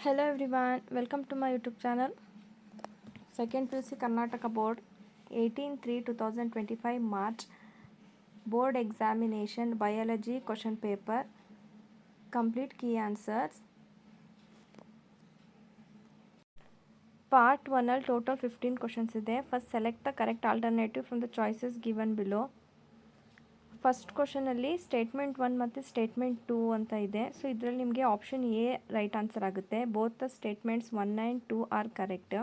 Hello everyone, welcome to my YouTube channel. Second PUC Karnataka Board 18/3/2025 March Board Examination Biology Question Paper. Complete key answers. Part 1 ಅಲ್ಲಿ total 15 questions ಇದೆ. First select the correct alternative from the choices given below. First ಕ್ವಶನಲ್ಲಿ statement 1 ಮತ್ತು statement 2 ಅಂತ ಇದೆ. So ಇದರಲ್ಲಿ ನಿಮಗೆ option A right answer ಆಗುತ್ತೆ. Both the statements 1 and 2 are correct.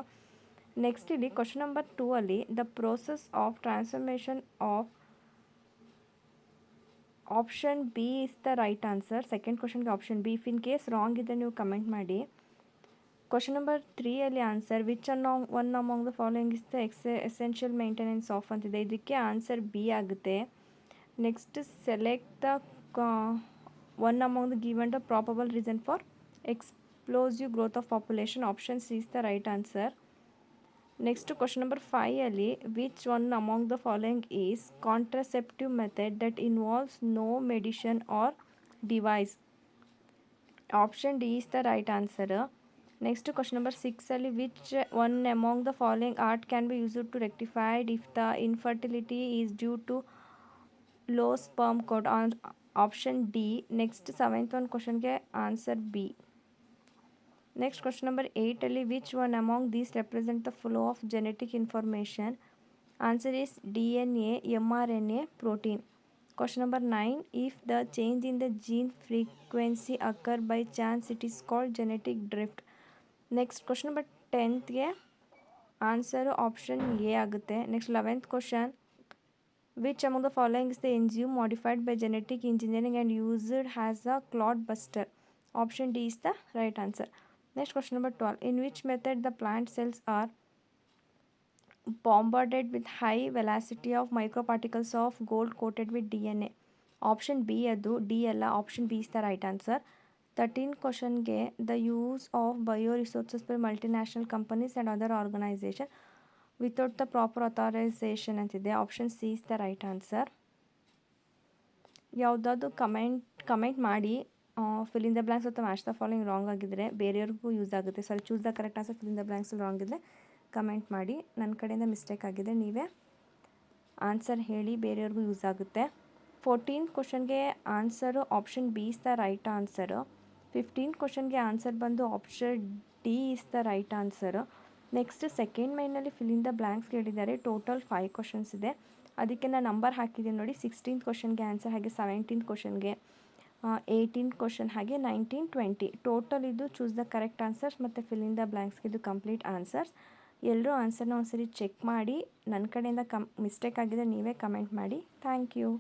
Next ಇಲ್ಲಿ ಕ್ವಶನ್ ನಂಬರ್ 2 ಅಲ್ಲಿ the process of transformation of option B is the right answer. Second ಕ್ವಶನ್ಗೆ option B. If in case wrong ಇದೆ ನೀವು comment ಮಾಡಿ. Question number 3 ಅಲ್ಲಿ answer which one among the following is the essential maintenance of ಅಂತಿದೆ. ಇದಕ್ಕೆ answer B ಆಗುತ್ತೆ. Next, select the one among the given the probable reason for explosive growth of population. Option C is the right answer. Next, question number 5 ali which one among the following is contraceptive method that involves no medicine or device. Option D is the right answer. Next, question number 6 ali which one among the following art can be used to rectify if the infertility is due to low sperm count. On option D. Next 7th one question के answer B. Next question number 8 ali which one among these represent the flow of genetic information. Answer is DNA, mRNA, protein. Question number 9 if the change in the gene frequency occur by chance it is called genetic drift. Next question number 10th के answer option A ಆಗುತ್ತೆ. Next 11th question which among the following is the enzyme modified by genetic engineering and used as a clot buster. Option D is the right answer. Next question number 12 in which method the plant cells are bombarded with high velocity of microparticles of gold coated with DNA. Option B adu D alla. Option B is the right answer. 13 question ge the use of bioresources by multinational companies and other organization without the proper authorization ಅಂತಿದೆ. Option C is the right answer. ಯಾವುದಾದ್ರು comment ಮಾಡಿ fill in the blanks ಅಥವಾ match the following wrong ಆಗಿದ್ದರೆ ಬೇರೆಯವ್ರಿಗೂ use ಆಗುತ್ತೆ. Sorry, choose the correct answer fill in the ಬ್ಲ್ಯಾಂಕ್ಸಲ್ಲಿ wrong ಇದ್ದರೆ comment ಮಾಡಿ. ನನ್ನ ಕಡೆಯಿಂದ ಮಿಸ್ಟೇಕ್ ಆಗಿದೆ, ನೀವೇ ಆನ್ಸರ್ ಹೇಳಿ, ಬೇರೆಯವ್ರಿಗೂ ಯೂಸ್ ಆಗುತ್ತೆ. 14th ಕ್ವಶನ್ಗೆ answer option B is the right answer. 15th ಕ್ವಶನ್ಗೆ ಆನ್ಸರ್ ಬಂದು option D is the right answer. Next second ಮೈನಲ್ಲಿ ಫಿಲ್ ಇನ್ ದ ಬ್ಲ್ಯಾಂಕ್ಸ್ ಕೇಳಿದ್ದಾರೆ. ಟೋಟಲ್ 5 ಕ್ವಶನ್ಸ್ ಇದೆ, ಅದಕ್ಕೆ ನಾನು ನಂಬರ್ ಹಾಕಿದ್ದೀನಿ ನೋಡಿ. 16th ಕ್ವಶನ್ಗೆ ಆನ್ಸರ್, ಹಾಗೆ 17th ಕ್ವಶನ್ಗೆ, 18th ಕ್ವಶನ್, ಹಾಗೆ 19, 20 ಟೋಟಲ್ ಇದು ಚೂಸ್ ದ ಕರೆಕ್ಟ್ ಆನ್ಸರ್ಸ್ ಮತ್ತು ಫಿಲ್ ಇನ್ ದ ಬ್ಲ್ಯಾಂಕ್ಸ್ಗೆ ಇದು ಕಂಪ್ಲೀಟ್ ಆನ್ಸರ್ಸ್. ಎಲ್ಲರೂ ಆನ್ಸರ್ನ ಒಂದ್ಸರಿ ಚೆಕ್ ಮಾಡಿ. ನನ್ನ ಕಡೆಯಿಂದ ಮಿಸ್ಟೇಕ್ ಆಗಿದೆ, ನೀವೇ ಕಮೆಂಟ್ ಮಾಡಿ. Thank you.